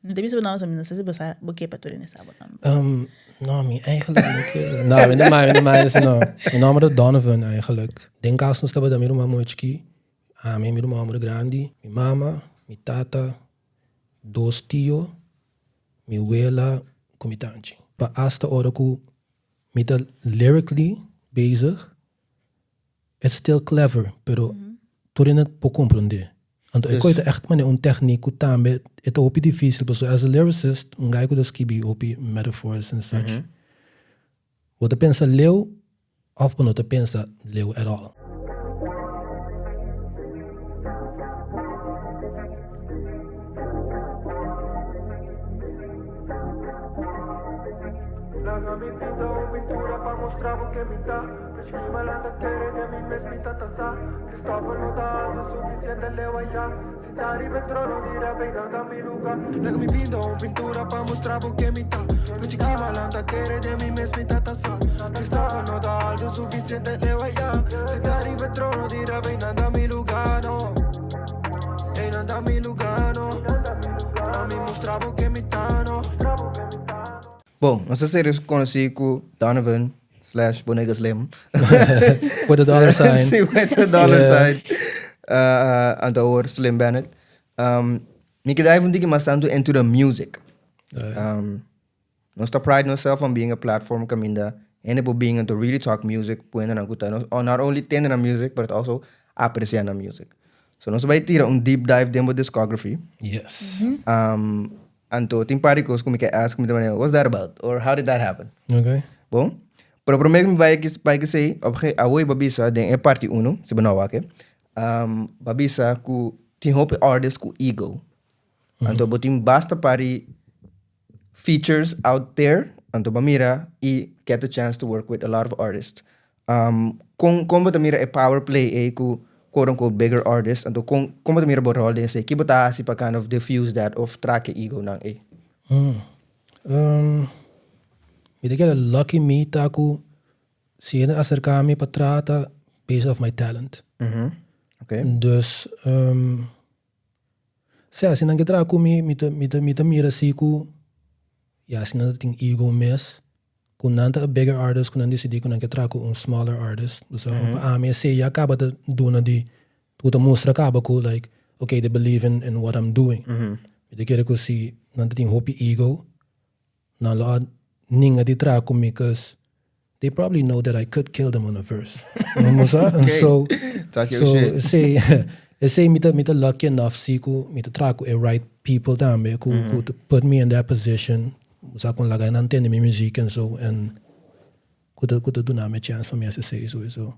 Não tem visto não, não sei se você boquei para tudo nessa botão. Nou, mijn eigenlijk niet. Nou, niet mij, no. Mijn naam is Donovan eigenlijk. Denk als ons dat we mijn mama mochki, mijn mama grandi, mijn mama, mijn tata, dos tio, mijn abuela, comitanchi. Maar als de oraku met lyrically bezig, it's still clever, pero toen het po comprender. Want ik weet echt maar een techniek hoe tambe het op difícil, dus as a lyricist, een guy could skibi op metaphors and such. Wat de pensa leeuw of not de pensa leeuw at all. Leg mi pinto un pintura pa mostrar porque me tá. Porque que malanda querer de mim mesmo tá taça. Estava no da alto suficiente leva ya. Se tá em trono dirá vem nada mi lugar no. Ei nada mi lugar no. A mim mostrar porque me tá no. Bom, nossa série conheci com Donovan / Bonega Slim. With the dollar sign. Sí, with the dollar sign. Antaor Slim Benett. Me quedei um pouquinho mais into the music. Nós pride ourselves on being a platform kaminda and about being into really talk music, not only tending on music, but also apreciando music. So nós vai tirar deep dive dentro da discography. Yes. Anto tem paricos como que ask me what's that about or how did that happen? Okay. Bom, pero primeiro me vai que sei, obje away babisa den parti 1, se banawa ke. Babisa ku tem hope artist ku ego. Anto botim basta pari features out there anto bamira e get the chance to work with a lot of artists. Como tamira power play ku quote unquote bigger artists anto como tamira borrol de say kibota si pa kind of diffuse that of track ego nang Me get a lucky me taku siya acercarme para trata based off my talent. Okay. Dus se não getra ku me mira siku ja se não tem ego mes ku nanta a bigger artist ku não decidi ku não getra ku smaller artist. Dus me se ya acaba de dona di tu te mostra acaba ku like okay they believe in what I'm doing. Me get ku si não tem hope ego na lot ninga di tra ku me because they probably know that I could kill them on a verse. Okay. So talk your shit. Say me lucky enough siku me track a right people tambe ku to put me in that position. Sa kon lagay na antenne mi music and so and ku do na me chance for me as say so.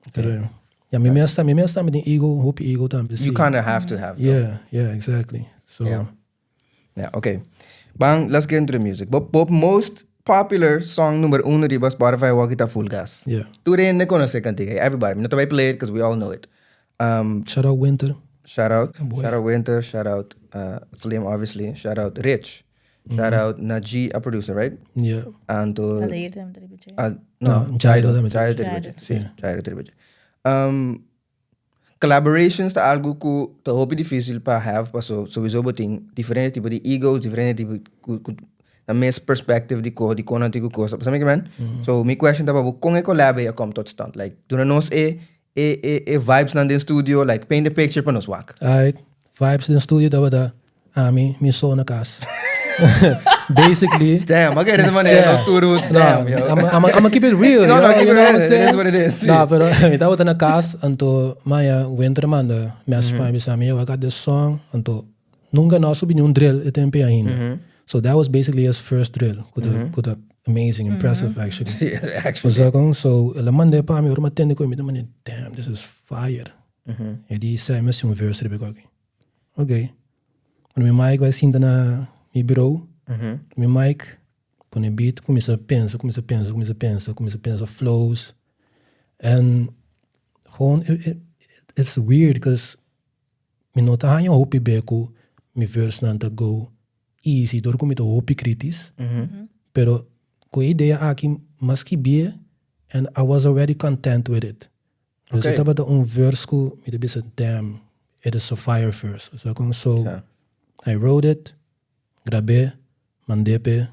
Okay. Ja me sta met die ego, hope ego tambe. You kind of have to have. Yeah, exactly. So yeah, okay. Bang, let's get into the music. Bob most popular song number 1 di Spotify Wakita Full Gas. Yeah. Today ne konosé cantiga. Everybody. Not to play it because we all know it. Shout out Winter. Shout out Winter. Shout out Slim, obviously. Shout out Rich. Shout out Naji, a producer, right? Yeah. And to Jairo Tribuche. Collaborations ta algo ku ta hopi difícil pa have pa so sowieso boting diferente tipo de egos, diferente tipo na mes perspective di ko nanti ko sa me man. So my question ta ba kung e collab e kom tot stand like do na nos vibes nan din studio like paint the picture pa nos wak. Alright, vibes in studio da wada mi so na kas. Basically, damn, I get it, man. Damn, yo. I'm gonna keep it real. No, keep you it know real. what I'm saying? It is what it is. No, pero that was in a cast until Maya Winter man the mess for me. I got this song until nunca na subi yung drill itempe ainda. So that was basically his first drill. Could amazing, impressive actually. Yeah, actually. So the Monday pa mi urma tende ko mi damn, this is fire. E di sai mas yung verse ribe ko. Okay. Quando mi mic vai sinta na mi bureau, mi mic, põe beat, começa a pensar flows. And gewoon, it's weird because mi nota hanya hopi beko, mi verse nanta go easy, door kom mi to hopi kritis. Pero ko ideia aqui maski bie, and I was already content with it. Dus ik heb dat een verse ko, mi de bisa damn, it is a fire verse. So I wrote it, grabé, mandé,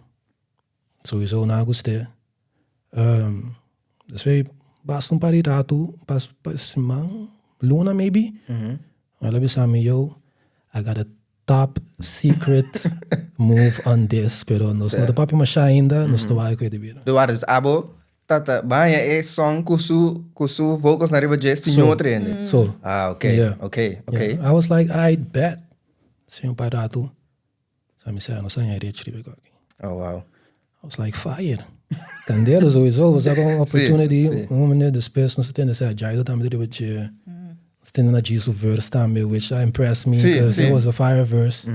sowieso na gostei. Dus wij basta paar rato, pas semana, luna maybe. Ela samen, yo, I got a top secret move on this, pero nos não papi masha ainda, nos to vai de vida. Do dus abo tata banha e song kusu vocals na riba jazz tinho treine. So, okay. yeah. Okay. Yeah. I was like, I bet. Sim paar rato. Sabe se não sai rich riba aqui. Oh wow. I was like, fire. Candela sowieso, was like an opportunity. Moment this person sitting there say, "Jai do tambe riba je." Sitting na Jesus verse tambe, which impressed me because it was a fire verse.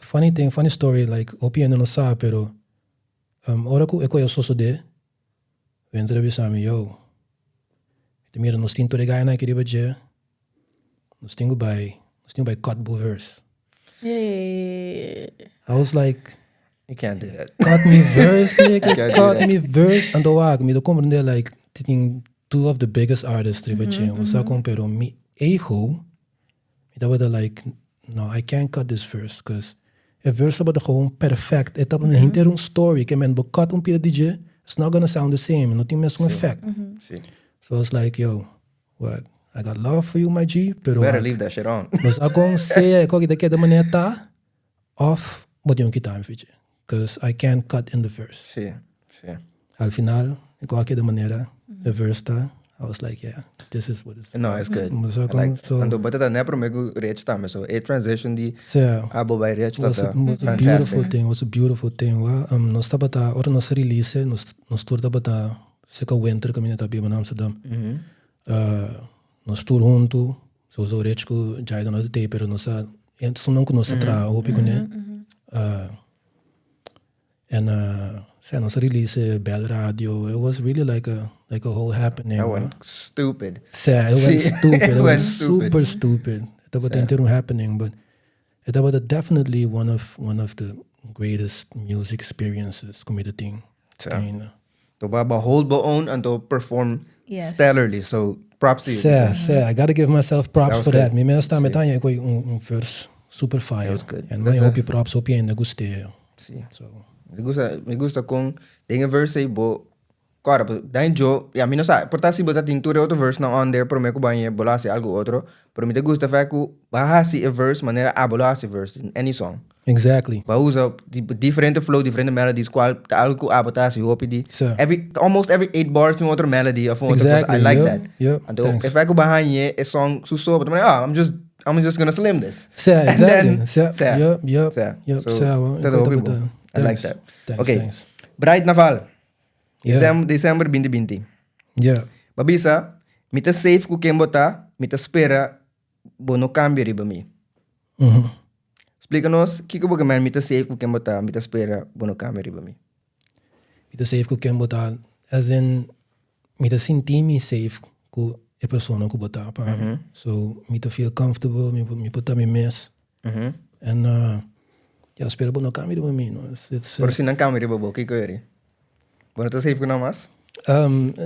Funny story, like opi no sa pero ora ko eko yo soso de ventre bisami yo. Te mira nos tinto de gaina que riba je. Nos tingo by cut verse. Yeah. I was like, You can't do that. cut me verse, nigga. Cut me verse. And the wag me, the comprende like taking two of the biggest artists riba je. So pero mi ego, that was like, no, I can't cut this verse because a verse about gewoon perfect. Het hebben een hinter story. Ik men bekat pira DJ. It's not gonna sound the same. Nothing mess with effect. So it's like, yo, what? I got love for you, my G. Pero Better leave that shit on. Dus ik kon zeggen, ik ook de manier ta of wat je time feature. Because I can't cut in the verse. Sí. Al final, ik ook de manier the verse ta. I was like, yeah, this is what it's. No, it's good. Dus I ik like so ando but that never make reach time so a transition die abo by reach was a beautiful thing. Was a beautiful thing. Nós tabata ora nós release, nós tour tabata seca winter caminho tá bem Amsterdam. Nós tour junto, so reach ko jai do no te pero nós so não nós tra hopi ko né. And nós release bell radio. It was really like a whole happening. That went stupid. It went stupid. It went super stupid. It was interim happening, but it was definitely one of the greatest music experiences. Committed thing. To hold on and to perform stellarly. So props to you. I gotta give myself props for that. Me mesmo met aan je verse super fire. That was good. And I hope you props op je in de guste. So. Me gusta com dingen verse bo cara dain jo ya mi no sa portasi bota tintura outro verse não on there pero me ko banhe bolasi algo outro pero me te gusta fa ku bahasi a verse maneira a bolasi verse in any song. Exactly. Ba usa different flow, different melodies qual algo a botasi hopi di almost every 8 bars to other melody of exactly. I like that. Yeah. And if I go behind a song so but I'm just gonna slim this. Exactly. I like that. Thanks, okay. Thanks. Bright Naval. December 2020. Yeah. Babisa, mita safe ku kembota, mita spera bono cambio riba mi. Explica-nos, kiko ba man mita safe ku kembota, mita spera bono cambio riba mi. Mita safe ku kembota, as in mita sentimi safe ku e persona ku bota pa. So mita feel comfortable, mi put mi mess. And ja, spera bono cambio riba mi, no. It's Por si nan cambio riba bo, kiko eri. Bono ta safe ku na mas?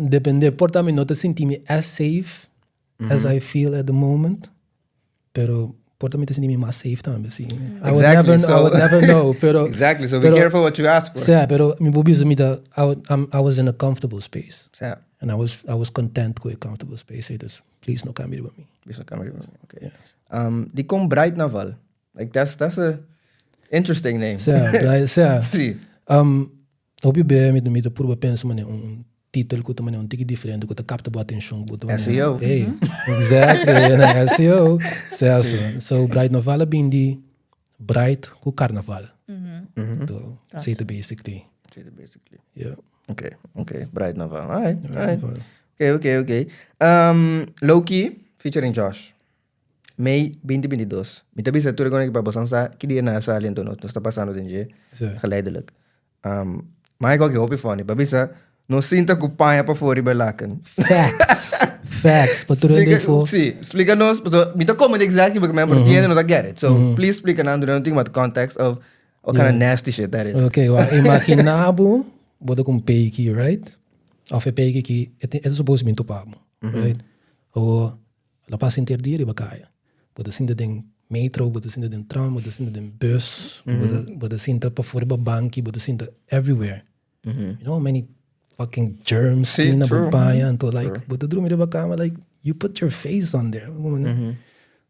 Depende, porta mi nota sentimi as safe as I feel at the moment, pero porta mi te sentimi más safe también, sí. I would never know, pero exactly, so be careful what you ask for. Yeah, pero mi bobis I was in a comfortable space. Yeah. And I was content with a comfortable space. Say this, please no cambio with me. Please no cambio with me. Okay. Yeah. Die kom Bright Naval. Like that's a interesting name. Bright, sí. Hoop je bij met de purba pensa mane titel kuta mane tiki different kuta capta boa atenção kuta SEO. Hey, exactly. SEO. So Bright Naval bindi Bright ku carnaval. So say it basically. Yeah. Okay. Bright Naval. All right. Okay. Loki featuring Josh. May 2022. Mita bisa tu regon pa bosan sa kidi na sa alien to no está pasando dinje. Geleidelijk. Maar ik ook heel funny. Babisa, no sinta que panha para fora e belacan. Facts. But to sí, explícanos. So, me tocó me exactly porque me entiende no get it. So please explica nando anything about the context of what kind of nasty shit that is. Okay, well, imaginabo bodo com peiki, right? Of a peiki que é supposed to be right? Ou la passa inteira dia e bacaya. Bodo sinta ding metro, bota sinta den tram, bota sinta den bus, bota sinta pa fora ba banki, bota sinta everywhere. You know how many fucking germs na papaya and to like, bota drum de bakama like you put your face on there.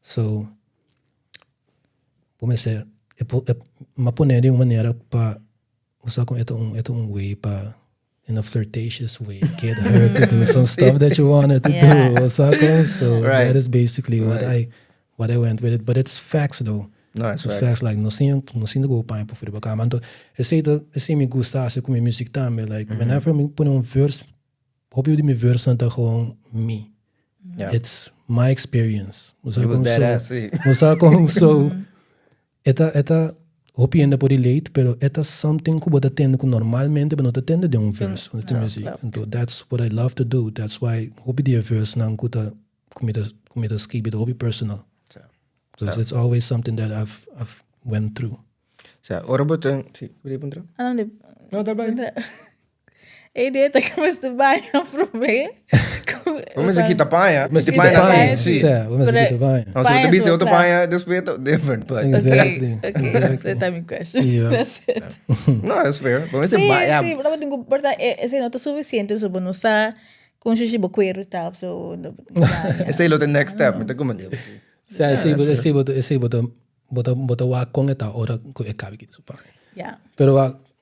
So, como se mapone de uma maneira pa usar com ito way pa in a flirtatious way, get her to do some stuff that you want her to do. So that is basically what I went with it. But it's facts though. No, it's facts. Like no sinto go pa por fora bacana. Então, esse me gusta assim com minha música também. Like whenever me põe verse, hope you me verse anta gewoon me. Yeah. It's my experience. It was badass. So eta hope you ainda por relate, pero eta something que você tende que normalmente não te tende de verse de música. Então that's what I love to do. That's why hope the verse não kuta kumita skip it hope personal. Because it's always something that I've went through. So, ora botão, sim, pergunta. Não, tá bem. Ideia tá que mas tu vai formé. Vamos aqui tapanha. Mas sim. vamos aqui tapanha. Não, se você vê outra panha, depois different, but Exactly. Okay, that's a timing question. Yeah. That's it. no, that's fair. Vamos dizer, Sim, pero não importa, esse não tá suficiente, so não está com xixi boqueiro e tal, so esse é o next step, mas como deu. Esse bota wa com eta ora ko e cabe aqui super. Yeah. Pero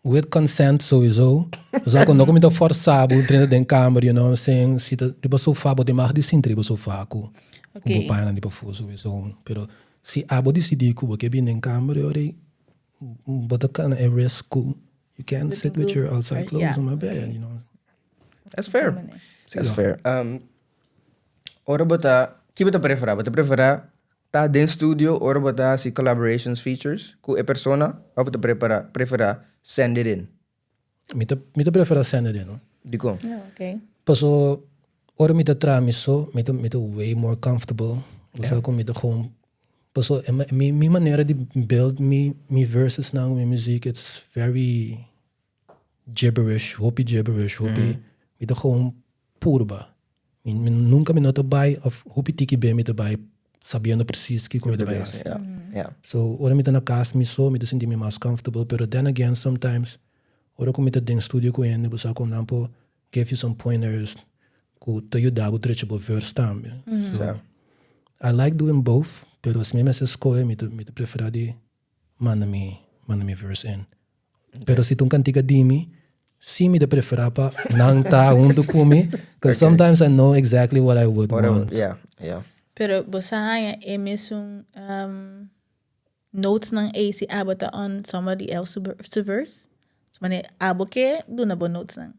with consent sowieso. Zo kan ook met een forçado trainen den kamer, you know what I'm saying? Si de riba sofá bota mag de sin riba sofá ko. Okay. Ko pa na riba fo sowieso. Pero si abo decidi ko ke bin den kamer ore bota kan a risk ko. You can't sit with your outside clothes on my bed, you know. That's fair. That's fair. Ora bota, que bota preferar? Bota preferar tá dentro studio, ora bota si collaborations features com a persona, ou bota preferar send it in? Mita prefera send it in, no? Dico. Yeah, okay. Paso ora mita tramiso, mita way more comfortable. Paso ko mita gewoon paso mi maneira de build me verses na mi music, it's very gibberish, hopi mita gewoon purba. Nunca me nota bij of hopi tiki be mita bij sabendo precies que como mita bij. Yeah. So ora mita na casa me sinto me mais comfortable, pero then again sometimes ora ko mita ding studio ko en busa ko nampo give you some pointers ko to you dabo treachable verse também. So I like doing both, pero se me escolhe mita prefera de manda me verse in. Pero si tu cantica dimi sim me preferar pa nang ta unto kumi, because sometimes I know exactly what I would want. Yeah. Pero você há mesmo notes nang AC abota on somebody else to verse. So mane abo ke do na bon notes nang.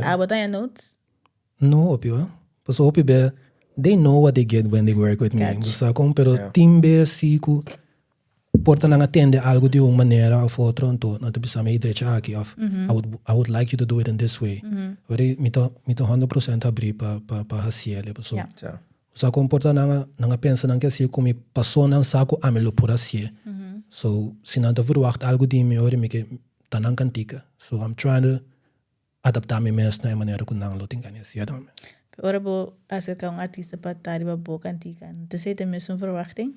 Abota ya notes? No, opio. Paso opio be they know what they get when they work with me. Gotcha. Pero timbe siku porta nang atende algo de uma maneira of outra, então não te precisa me idrecha aqui of I would like you to do it in this way. Ori mito 100% abrir pa hasiele paso. Sa comporta nanga pensa nang kasi como passou nang saco amelo por assim. So se não te verwacht algo de mim ori me que tanang cantica. So I'm trying to adaptar me mesmo na maneira que nang lo tingani assim adame. Ora bo acerca artista para estar ba bo cantica. Te sei te mesmo verwachting?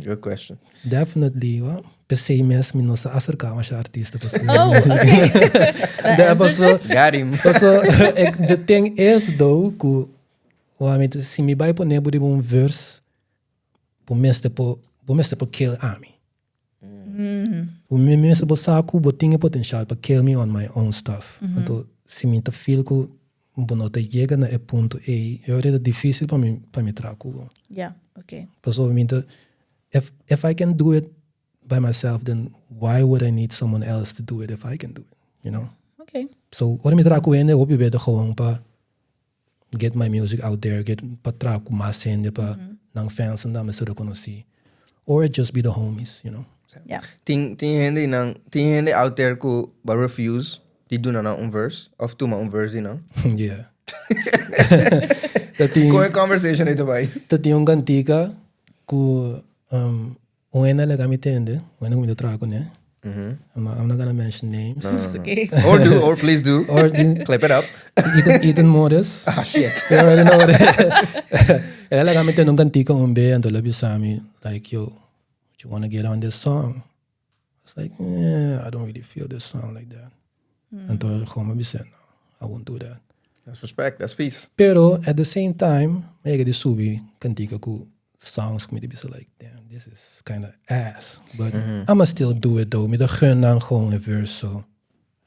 Good question. Definitely, well, pensei mesmo não se acercar mais a artista para Oh, okay. Got him. So the thing is though, que se me vai poner por um verse, por mestre por kill ami. Por mestre por saco, por tinha potencial para kill me on my own stuff. Então se me tá feel que não te chega na ponto e é difícil para me trago. Yeah, okay. So if I can do it by myself, then why would I need someone else to do it if I can do it? You know? Okay. So ora me trago ende, hoop je beter gewoon pa get my music out there, get pa trago mas ende pa nang fans en dan me se reconheci. Or it just be the homies, you know? Yeah. Ting hindi out there ko ba refuse di do na un verse of tu ma un verse na. Yeah. Ko conversation ito ba? Tati yung cantica ko una la gamitende, una ko trago ne. I'm not gonna mention names. It's okay. Or please do. Or clip it up. Ethan Morris. Ah shit. You already know what it is. Ela gamit nung cantica umbe ando labi sa amin like yo you want to get on this song? I was like, I don't really feel this song like that. En toen gewoon me zei, no, I won't do that. That's respect, that's peace. Pero at the same time, mega di subi kantika ku songs me be so like, damn, this is kind of ass. But I'ma still do it though. Me de gun dan gewoon een verse, so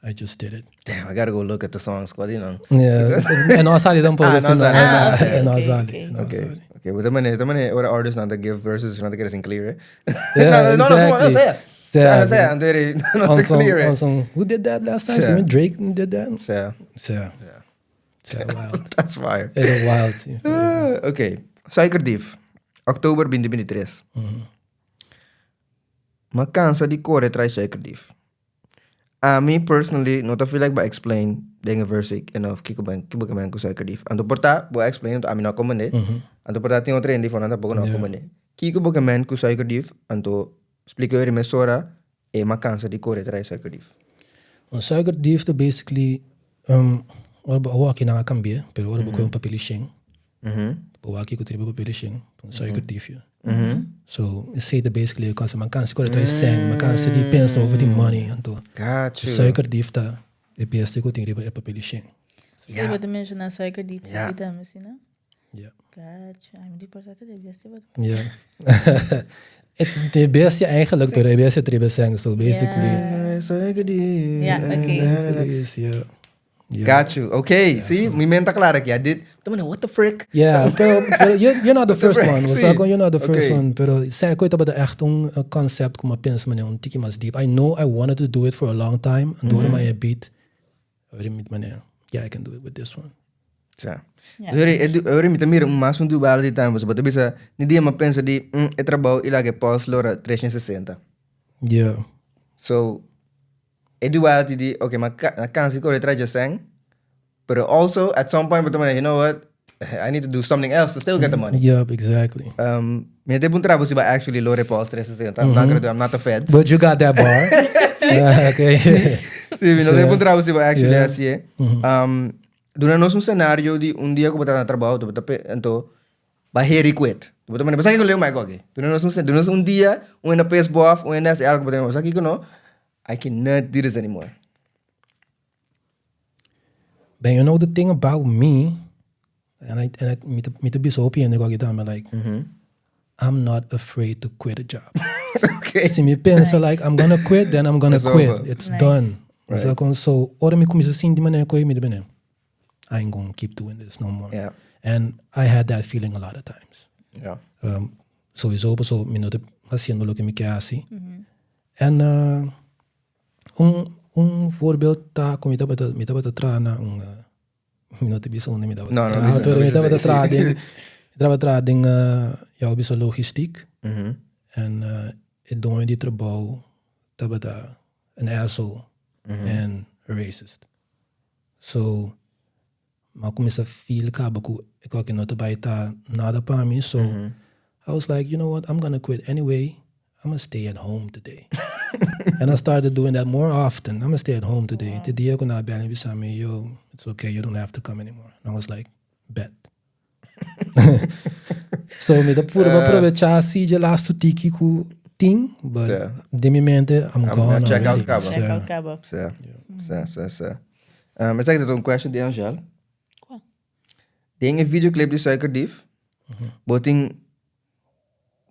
I just did it. Damn, I gotta go look at the songs, what you know. Yeah, en dan sali dan po no sali. en dan sali. Okay, but the minute or the artist not to give verses, not to get us in clear. Yeah, no, come on, say it. Say it. I'm very not clear. Who did that last time? So Drake did that. Yeah. Wild. That's fire. Heel wild. Okay, suikerdief. Oktober 2023. Maar kansa di kore try suikerdief. Me personally, not feel like ba explain dingen versik enough kiko ben ko suikerdief. Anto porta bo explain to ami na komende. Anto porta tingo trendi fona na pogo na komende. Kiko bo men ko suikerdief anto explicar me sora e ma kansa di kore try suikerdief. Suikerdief to basically waki na kambie, pero wala ko yung papilising. Waki ko tribo papilising, suikerdief yun. So it say the basically because man kansa ko try sing, man kansa di pensa over the money anto. Got you. Suikerdief ta e pieste ko tribo e papilising. Je wordt de mensen naar suikerdief. Ja. Bida misschien, hè? Ja. Gotcha. I'm die portate de beste wat. Ja. Het beste eigenlijk, pero e beste tribo sing, so basically. Suikerdief. Ja, oké. Yeah. Got you. Okay. See, mi mente clara que I did. What the frick? Yeah, pero you're not the first one. Sí. You're not the first Okay. one. Pero sei ko ito ba echt un concept kung mapensa man yung tiki mas deep. I know I wanted to do it for a long time. And door my beat. Yeah, I can do it with this one. Ja. Ja. Eu me tamir mas do bala de time, but bisa ni dia mapensa di e trabalho ilage pause lora 360. Yeah. So duality di okay, ma kansi ko try just sang. But also at some point, but you know what? I need to do something else to still get the money. Yep, exactly. Me te puntra si ba actually lore pause 360. I'm not gonna do. I'm not the feds. But you got that bar. Okay. Sí, me te puntra si ba actually assim. Duna nos cenário de dia ko bata na trabalho, to bata ento ba here quit. Bata man basta ko leo mai ko okay. Duna nos dia, na pace bof, nas algo bata basta ko no. I cannot do this anymore. But you know the thing about me, and I me to be so open and go get down, like I'm not afraid to quit a job. Okay. See me pensa like I'm gonna quit, then I'm gonna It's quit. over. It's Nice. done. Right. So ora me começa assim de maneira que me de bem. I ain't gonna keep doing this no more. Yeah. And I had that feeling a lot of times. Yeah. Sowieso, so me no te haciendo lo que me queda así. En voorbeeld tá como me tava atrás na me não te bisa onde me tava. No, pero me tava atrás ding. Tava atrás ding jou bisa logistiek. En het doen die trabalho tava da an asshole and a racist. So maar começa a feel que ik ook niet bij ta nada para mim. So I was like, you know what? I'm gonna quit anyway. I'm gonna stay at home today. And I started doing that more often. I'm gonna stay at home today. The day I gonna bel beside me, yo, it's okay. You don't have to come anymore. And I was like, bet. So me da pura aprovechar assim de last tiki ku thing, but de mi mente I'm gone. Check out already. Cabo. Check out Cabo. So. Maar zeg dat een question die Angel. Ding een videoclip die suikerdief. Boting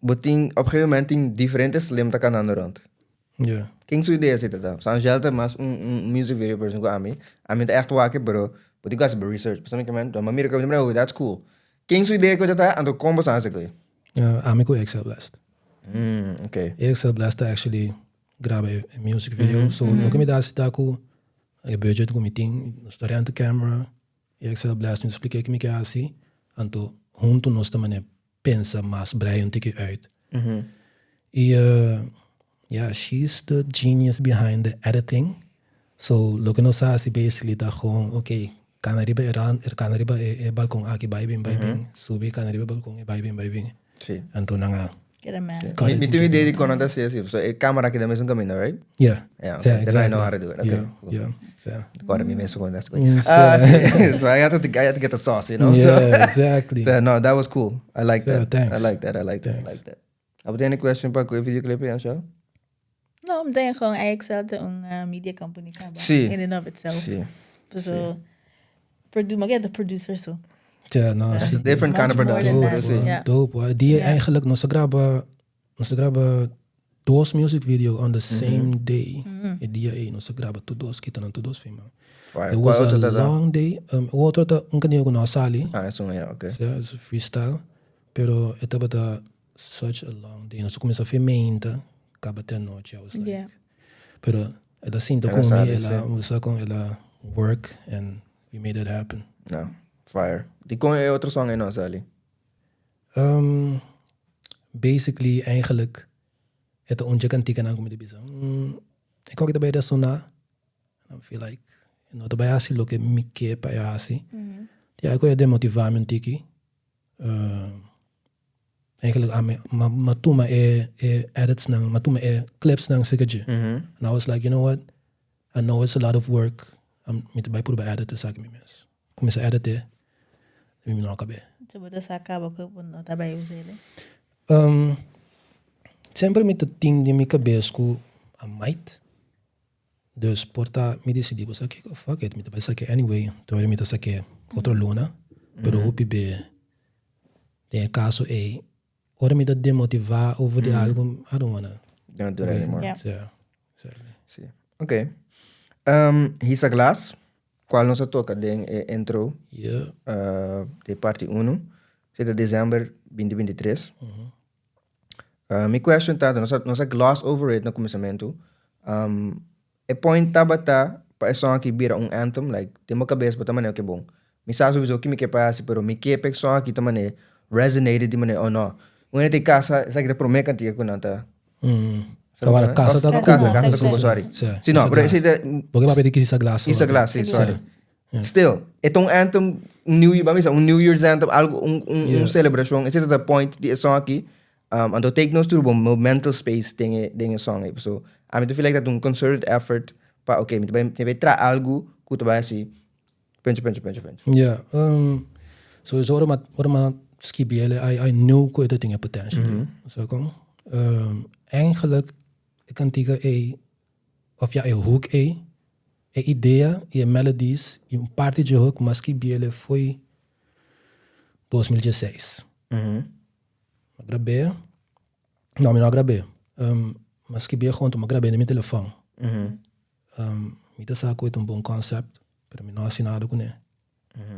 op een gegeven moment een differente slim te kan aan de rond. Yeah. Quem sua ideia zit daar? San Gelta mas music video person ko ami. Ami ta echt waken bro. But you guys have research. Basicamente, dan mamira ko nimero, that's cool. Quem sua ideia ko data ando combo sa sa ko. Amigo Excel Blast. Okay. Excel Blast actually graba a music video. So no que me dá se com a budget com meeting, restaurante camera, Excel Blast me expliquei que me quer assim. Anto junto nós também pensa mais brei um tique uit. E yeah, she's the genius behind the editing. So looking at us basically that gewoon okay, kan arriba kan arriba e balkon aqui vai bem. Subir kan arriba balkon e vai bem. Sí. Anto nanga. Get a mask. Mi tu idea di con anda sia. So e camera que também são caminho, right? Yeah. Yeah. Yeah, Then I know how to do it. Okay. Yeah. Agora me meso com that's good. So So I had to get the sauce, you know. yeah, exactly. So no, that was cool. I like that. Thanks. I like that. Heb je een question para o videoclip en zo? No, I'm saying gewoon eigenlijk een media company kaba. Zie. In and of itself. Zie. So, maar the producer so. Ja, no, It's a different kind of Much more production. than dope, that. bro. Yeah. Dope, boy. Die eigenlijk nog ze graben dos music video on the same day. Die nog ze graben dos kita en dos film. Fire. It was Qual a outro tá? long day. Outro tá cantinho com nós ali. Ah, isso é, ok. Yeah, it's a freestyle. Pero it was such a long day. Nós começamos a ver meinta, acaba até noite. I was like, Yeah. pero ela sinta com sabe, mim, ela com ela work and we made it happen. No, fire. Die kon je outro song in ons ali? Basically, eigenlijk, het onje kan tikken aan komen die bisa. Ik ook daarbij dat zo na. I feel like, daarbij asi lo que mi que pa ya asi. Ja, ik wil je demotivar me tiki. Eigenlijk, maar toen edits nang, maar toen clips nang sigetje. And I was like, you know what? I know it's a lot of work. Met bij probeer editen, zeg ik me mes. Kom eens editen. Mi não acabei. So, but that's acaba ko no tabay usele. Sempre met het ding die me cabeça com a might. Dus porta me decidi, você que fuck it, me vai sacar anyway. Então ele me tá sacar outra luna, pero hopi be de caso ora me dá demotivar over de algo, I don't wanna. Don't do that anymore. Yeah. Yeah, exactly. Sim. Ok. Hisa Glass. Qual nos toca de intro Yeah. de parte 1. Zit dezembro 2023. Mi question tá, nós gloss over it no começamento. E point tabata pa song aqui bira anthem, like, tem uma cabeça para também okay bom. Mi sa sowieso que me que passa, pero mi que pek song aqui também resonated de maneira oh no. Una te casa, sa que promete cantia com nanta. Agora casa tá Casa da Cuba, sorry. Sim, não, pero esse porque vai pedir que Hisa Glass. Hisa Glass, sorry. Still, itong anthem, New Year's anthem, algo, celebração. Esse é o point de song aqui. Ando take notes through bom mental space dinge song. So, I feel like that concerted effort pa okay, me vai tra algo que tu vai assim. Pensa. Yeah. So is orma skibiele I knew que dat dingen potential. So kom. Eigenlijk ik kan tegen of ja, hoek idea, melodies, parte de hook, mas skibiele foi 2016. Gravei. Não gravei. Mas skibiele gewoon toen gravei na minha telefone. Me tá saco é bom concept, pero me não assinado com ele.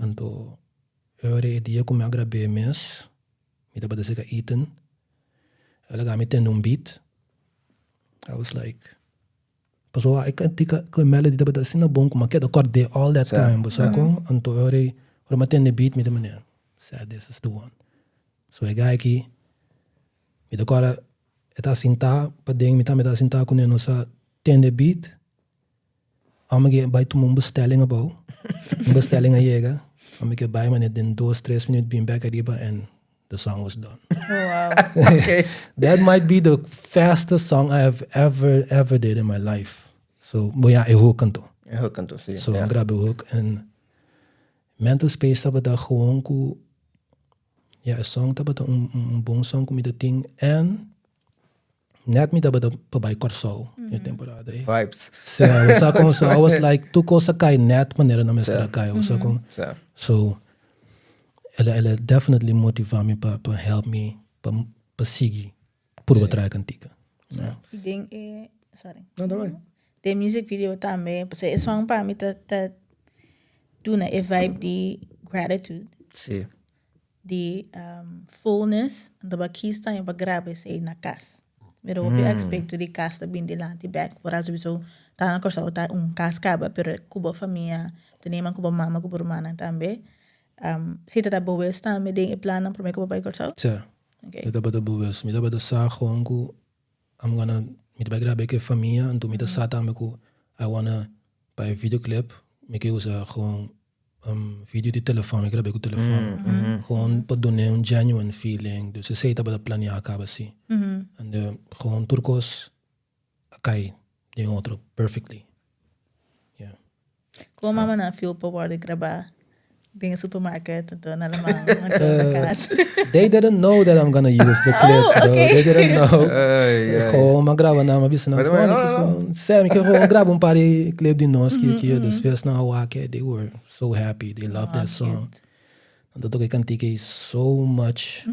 Então eu ideia como eu gravei mes, me dá para dizer que Ethan, ela gami tendo beat. I was like, pessoal, ik kan tika que melody dá para dizer bom como que acordei all that time, você com, então eu matei beat me dá maneira. Said this is the one. So eu gai aqui, me dá agora está sentar, para dentro me tá sentar com ele nossa tende beat. Amige bij toen een bestelling gebouw. Een bestelling aan jega. Amige bij me net in 2-3 minuten ben back at Iba and the song was done. Oh, wow. Okay. That might be the fastest song I have ever did in my life. So, maar ja, ik hook kanto. Sim. So, ik grab hook en mental space dat we daar gewoon ko. Ja, een song dat we daar een bon song kom met dat ding en net me dat we daar bij Corso in temporada. Vibes. So I was like, tu cosa kai net manera na mestra kai. So ela definitely motiva me pa help me pa sigi por outra cantica. Ik denk, sorry. No, daarbij. De music video também, porque é song para mim tá doen een vibe die gratitude, Sim. die fullness, en dat kies dan je begraven is na kas. Pero hope you expect to die kas te binden lanti back. Vooral sowieso, dan ako sa uta kas kaba, pero kubo familia, teneman kubo mama, kubo romana tambe. Sita ta bowes tambe ding plan ng prome kubo bay korso. Ja. Okay. Met dat bewust, met dat sa gewoon ko I'm gonna met bij grabe ke familia en toen met dat sa tambe ko I wanna bij videoclip, me ke usa gewoon video di telefoon, ik grabe ko telefoon. Gewoon pa doen een genuine feeling. Dus ze zei dat we dat plan ja acaba si. En gewoon turcos kai de outro perfectly. Yeah. Como mama na feel po war de graba Ding supermarket ito na lamang ito kas. They didn't know that I'm gonna use the clips, though. They didn't know. Gewoon magrava na mabisa na. Sam, ik gewoon grab een paar clip die noski hier. Dus first na wake, they were so happy. They loved that song. And dat ook ik antike so much.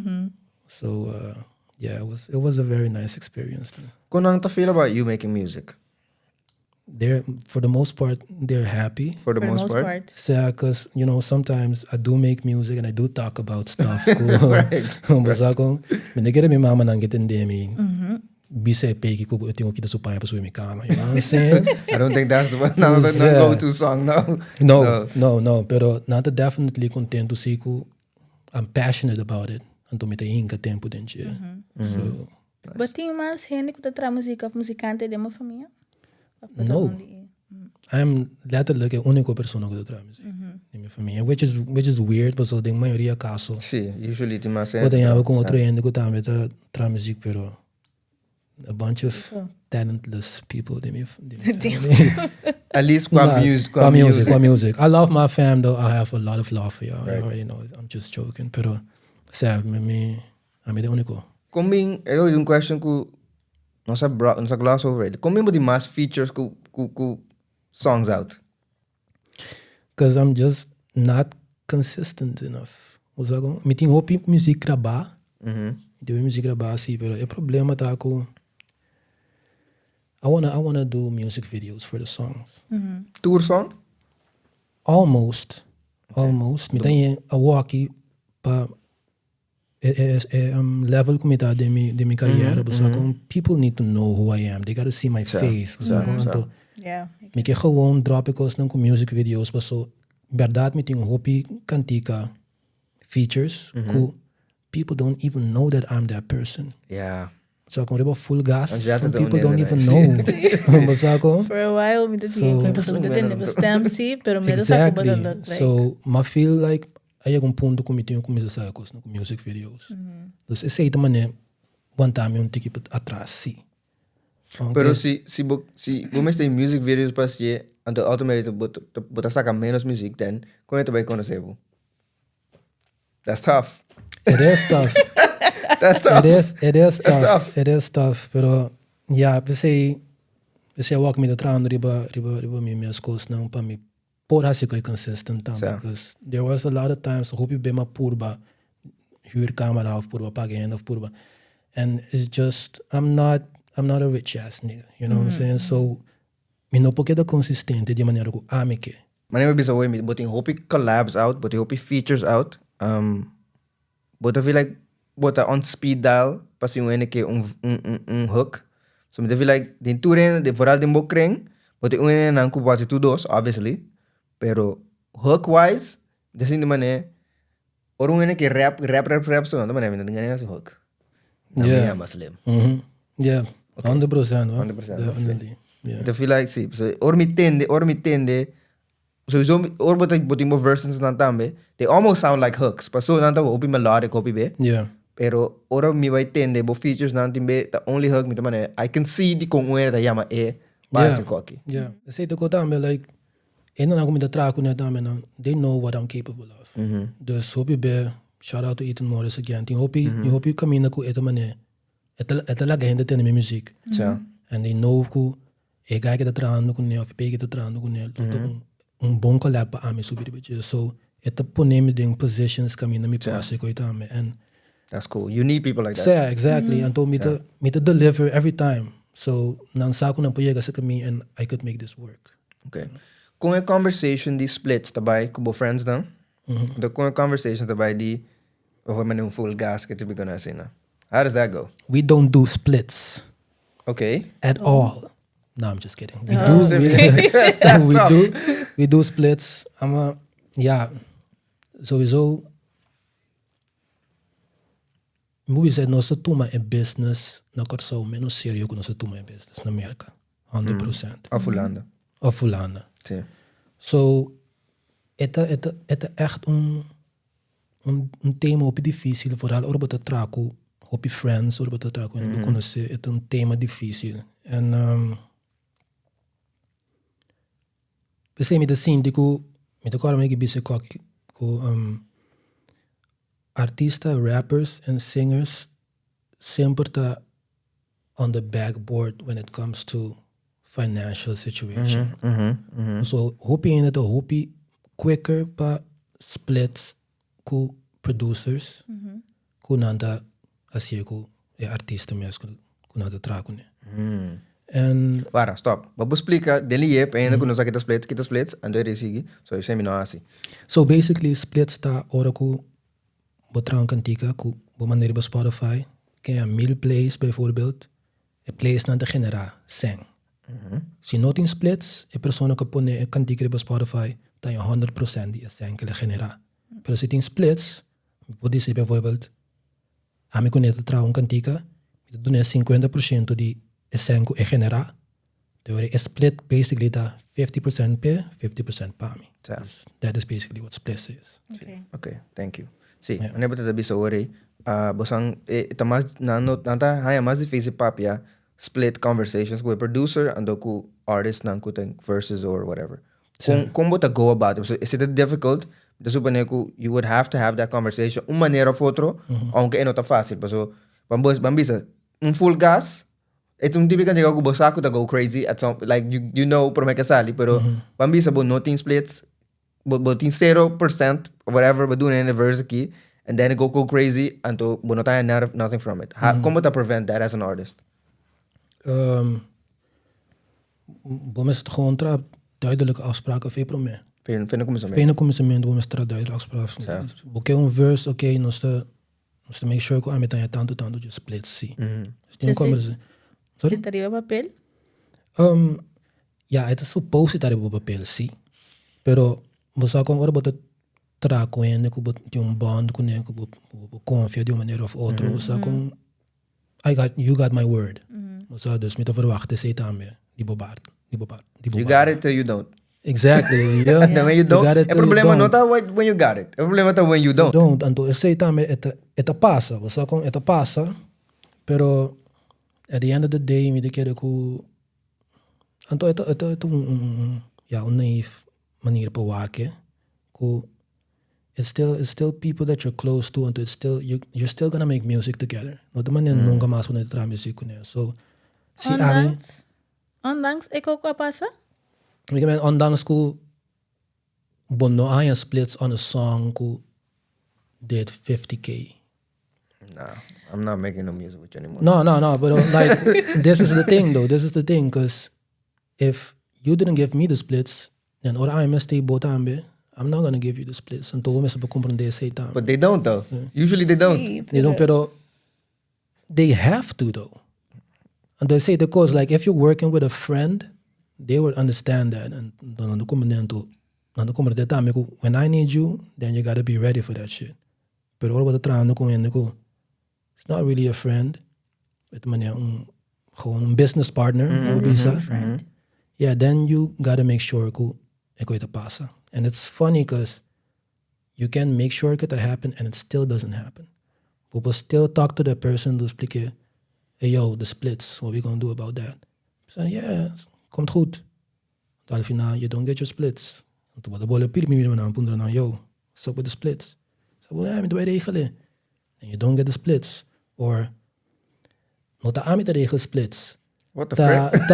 So yeah, it was a very nice experience. Konang to feel about you making music? They're, for the most part, they're happy. For the most part? Yeah, because, you know, sometimes I do make music and I do talk about stuff. Right. When I get my mama and get in there, bisa peki ko tingo kita supaya pasui mi kama. You know what I'm saying? I don't think that's the go-to song, no. No. Pero nata definitely contento si ko. I'm passionate about it. Anto mita hinga tempo dentje. So. But tem mais gente que tá música, musicante de uma família? No. I'm letterlijk de única persona que tra muziek in mijn familie, which is weird, but so de mayoría caso. Sí, usually te más. Wat dan con otro gente que también tra muziek, pero a bunch of talentless people de mi At least qua music. I love my fam though. I have a lot of love for y'all. Right. You already know it. I'm just joking, pero sabe me de único. Coming, eu een question ku nossa gloss over it. Como de mais features ku songs out? Because I'm just not consistent enough. Me tem hopi music grabar. Deu music grabar sim, pero o problema tá com I wanna do music videos for the songs. Tour song? Almost. Me tem a walkie pa level kumita de mi carriera, people need to know who I am. They gotta see my face. Yeah. Me que gewoon drop ik os com music videos, so verdade me tem hopi cantica features ku people don't even know that I'm that person. Yeah. So kom riba full gas. Some people don't even know. For a while me exactly. So ma feel like aí um ponto que me tenho começar a coisa com music videos. Dus esse aí também one time um tiki atrás sim. Pero se você tem music videos para se ando automatically botar saca menos music then como é que vai conhecer? That's tough. It is tough. That's tough. It is tough. Pero yeah, você walk me the traan riba minhas coisas não para me por assim que consistent também, because there was a lot of times hope you be ma purba huurkamer of purba paguen of purba, and it's just I'm not a rich ass nigga, you know what I'm saying? So me no porque da consistente de maneira que amike. Mas nem bisa way me boting hope collabs out, boting hope features out. But I feel like bota on speed dial pasi que hook. So me feel like den touren de vooral den bokring, boting nan ku quasi two dos obviously. Pero hook-wise, assim de maneira, orang que rap so, não maneira, não ganha esse hook. Yeah. Muslim. Yeah, 100%. Definitely. Yeah. I feel like, sim, so, or me tende, sowieso, or boting mo versions nan tambe, they almost sound like hooks. Paso nan tamo, opi melodic, opi be. Yeah. Pero, or me vai tende, bo features nan timbe, the only hook, me maneira, I can see di kung uena da yama base koki. Yeah. Sei to ko tambe, like, en dan kom je track net aan they know what I'm capable of. Dus hoop je bij shout out to Ethan Morris again. Die hoop je kaminda ku ete mane. Ete la gende tene me muziek. And they know ku e ga ke traan ku ne of pe ke traan ku ne. Un bon collab pa ame subir beetje. So ete pone me ding positions kaminda mi passe ko ita me and that's cool. You need people like that. Yeah, exactly. And to me to deliver every time. So nan sa ko na puyega sa kami and I could make this work. Okay. Com a conversation die splits daarbij, kubo friends dan. Dan com a conversation daarbij die of met een full gasket to be gonna say now. How does that go? We don't do splits. Okay. At all. No, I'm just kidding. We do splits. Sowieso. Moet je no se toma e business, no corso menos serio que no se toma e business na Amerika. 100%. Of Holanda. Sim. So, het echt een tema op difícil, vooral over te traco, op je friends, over te traco, en konosé, het een tema difícil. En we zijn met de scene die met de korme gebisse Artista, rappers and singers sempre ta on the backboard when it comes to financial situation. So hoping that hopi quicker pa splits ku producers ku nanda así ku artista mesmo ku nanda trakune. And Para, stop. Vamos explicar, dele yep, ainda quando kita splits, ando ele sigue, so eu sempre não assim. so basically splits ta ora ku botra cantica ku bo maneira ba Spotify que é 1000 plays bijvoorbeeld e plays na de genera 100. Se não tem splits e persona que põe a cantica ba Spotify tem 100% de 100 que ele genera. Pero se tem splits, pode dizer bijvoorbeeld a mim conecta tra cantica, me dá 50% de 100 que genera. Então é split basically da 50% pe, 50% para mim. That is basically what splits is. Okay, thank you. Sim, eu não bisa ori, bosang ita mais nanta haya mais difícil papia split conversations com o producer ando com artist nan com tem verses or whatever. Como to go about it? So, is it difficult? De supone que you would have to have that conversation maneira of outro, aunque não tá fácil. So, bambisa, full gas, é típico de que bosaco to go crazy at some, like you know por me que sali, pero bambisa bo nothing splits, bo tin 0% whatever, but doing in the verse aqui, and then it go crazy until bo not nothing from it. Como to prevent that as an artist? Bom is het gewoon tra duidelijke afspraken veel pro me. Fino cominciamento bom is tra duidelijke afspraken. Porque verse, okay, nós make sure que a meta é tanto de split sim. Tem como Sorry? ¿Te papel? Ja, het is supposed dat op papel sim. Pero você com ora bota tra com ele que tem bond com ele que confia de uma maneira of outra. Você com you got my word. Você dus met verwachten sei também. Die bobaard. You got it till you don't. Exactly. Yeah. Then when you don't, el problema no está when you got it. El problema está when you don't. Então, sei também eta passa. Você com eta passa, pero at the end of the day, me quero que então eta naïef manier para waken. It's still people that you're close to, and it's still you're still gonna make music together. No de manier nunca mais wanneer tra muziek kunnen. So, ondanks ik ook wat passa? Ik ben ondanks que bono aan splits on a song que did 50K. Nah, I'm not making no music with you anymore. No, but like this is the thing though. This is the thing, because if you didn't give me the splits, then or I must stay both ambe. I'm not gonna give you the splits until we must comprender say time. But they don't though. Usually they don't. They don't, pero they have to though. And they say the cause, like if you're working with a friend, they would understand that. And when I need you, then you gotta be ready for that shit. But what about the it's not really a friend. It's a business partner. Friend. Yeah, then you gotta make sure it passa. And it's funny because you can make sure it happen and it still doesn't happen. But we'll still talk to the person to explain, hey yo, the splits, what we gonna do about that? So yeah, komt goed. Al final, you don't get your splits. En toen de bolle piep me aan punderen aan, yo, what's up with the splits? So ja, met wij regelen. And you don't get the splits. Or nota aan met de regel splits. What the frick?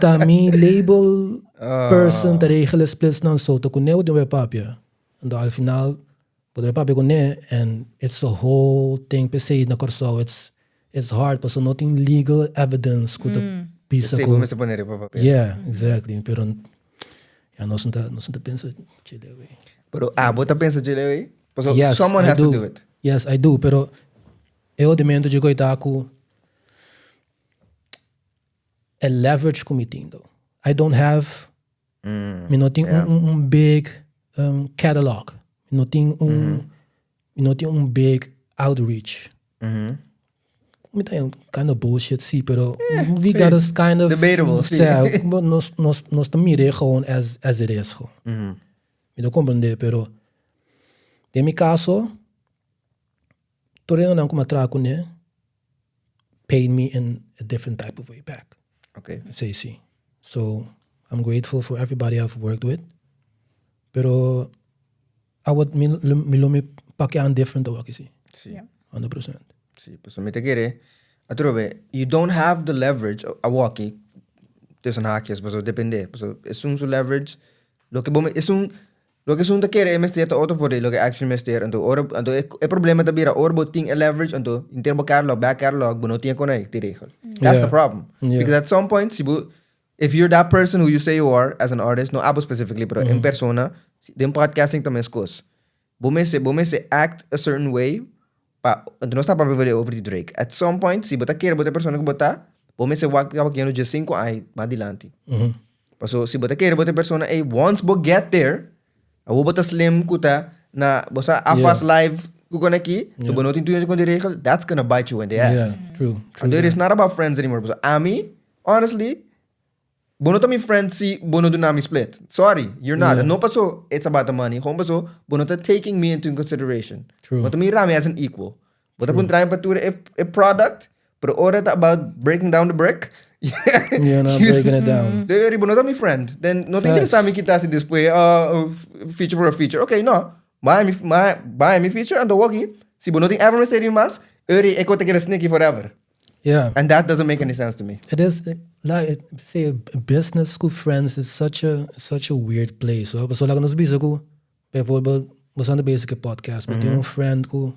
Ta mi label person te regelen splits dan zo. Te kunnen we papje. En dan al final, we papje kunnen. And it's a whole thing per se. It's hard, but so nothing legal evidence could be so. Yeah, exactly. Pero ja, no se pensa chile way. Pero bota pensa chile way. So yes, someone has to do it. Yes, I do. Pero eu de momento digo itaku a leverage committee though. I don't have me não tenho big catalog. Me não tenho big outreach. Me tem kind of bullshit, sim, pero we got us kind of debatable, sim. Nós te mire gewoon as it is gewoon. Me não compreender, pero de mi caso, toreno não como trago né, paid me in a different type of way back. Okay. Say sim. So I'm grateful for everybody I've worked with, pero me pakke aan different to wakisi. Sí. 100%. Sí, pues me te quiere. Atrove, you don't have the leverage a waki. Tussen haakjes, pues depende. Pues es un leverage. Lo que es un te quiere investeer te auto voor de lo que action investeer en to el problema te bira orbo ting a leverage en to interbo carlo back carlo bono ting connect die regel. That's the problem. Because at some point if you're that person who you say you are as an artist, no abo specifically, pero in persona, den podcasting também escos. Bome se act a certain way pa no está para ver over the Drake. At some point, si bota quer bota persona que bota, bome se wak no just 5 ai madilante. So si bota quer bota persona once bo get there, a bota slim kuta na bosa afas live kuko aqui, so bono tin tuyo con the regel, that's gonna bite you in the ass. Yeah, true. And it is not about friends anymore. So Ami, honestly, bono to mi friends si bono do na mi split. Sorry, you're not. No paso, it's about the money. Home paso, bono ta taking me into consideration. True. Bono mi rami as an equal. Bono pun trying patura a product, pero ora ta about breaking down the brick. You're not breaking it down. Deri bono ta mi friend. Then no think sa mi kita si display feature for a feature. Okay, no. Buy me feature and the wagi. Si bono ting ever mistake mas, eri eko te get a sneaky forever. Yeah. And that doesn't make any sense to me. It is like say business school friends is such a weird place. So like nos bisa ko bijvoorbeeld we zijn de basic podcast met een friend ko.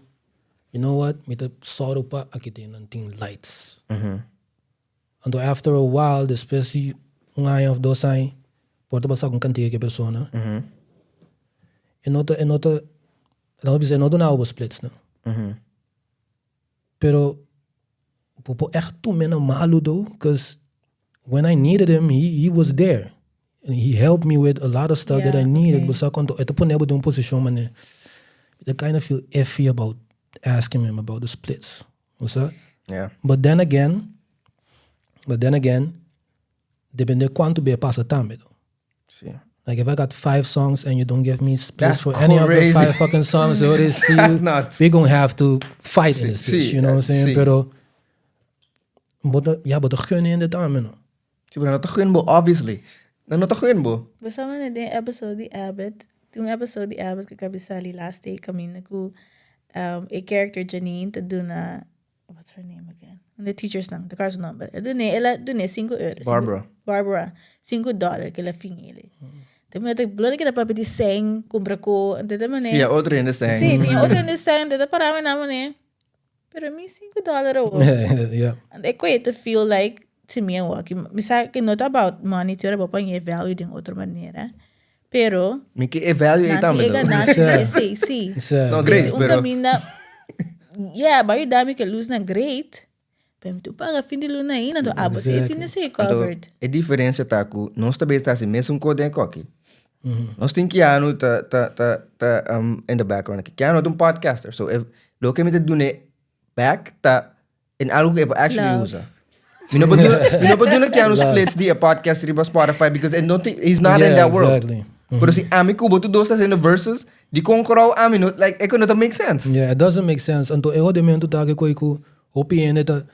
You know what? Met de sorrow pa akite ng ting lights. And so after a while, especially ngayon of those ay porta ba sa kung kantiya ke persona. Enota alam bisa enota na ubos splits na. Pero po echt toen men malu though, because when I needed him, he was there. And he helped me with a lot of stuff that I needed. But so ito po nebo doon position man I kind of feel iffy about asking him about the splits. What's that? Yeah. But then again, depende quanto be passa tambe though. See. Like if I got 5 songs and you don't give me splits That's for any of the crazy. 5 fucking songs, so That's nuts. we're gonna have to fight in this bitch, you know what I'm saying? Sí. Pero but the gun in the time, no. Sí, pero no te gun bo, obviously. No te gun bo. Basta man na episode di Abbott. Yung episode di Abbott kakabisali last day kami naku a character Janine to do na what's her name again? The teacher's nang the car's number. Doon €5. Barbara. $5 kila fingili. Tapi nata belum kita papi di seng kumpra ko. Teta man Via outro in the sang. Sí, via outro in the seng. Teta parame naman Pero mi $5 o. Yeah. And equate to feel like to me misa que not about money teora ba pang value din outra maneira. Pero Mi que evaluate também. Sí. No, great, pero Kaminda, yeah, bayo dami ka lose na great. Pero tu paga fim de luna aí, nado abo se tinha se covered. A diferença tá com nós também está assim mesmo com o coque. Nós tem que ano tá in the background aqui. Que ano um podcaster. So if lo que me te dune back tá in algo que actually usa. We know but que ano splits di a podcast riba Spotify because he's not in that world. Exactly. Pero si ami kubo tu dos in the verses, di konkurau ami no like it not make sense. Yeah, it doesn't make sense. Anto eu de momento tá que coico opinião eta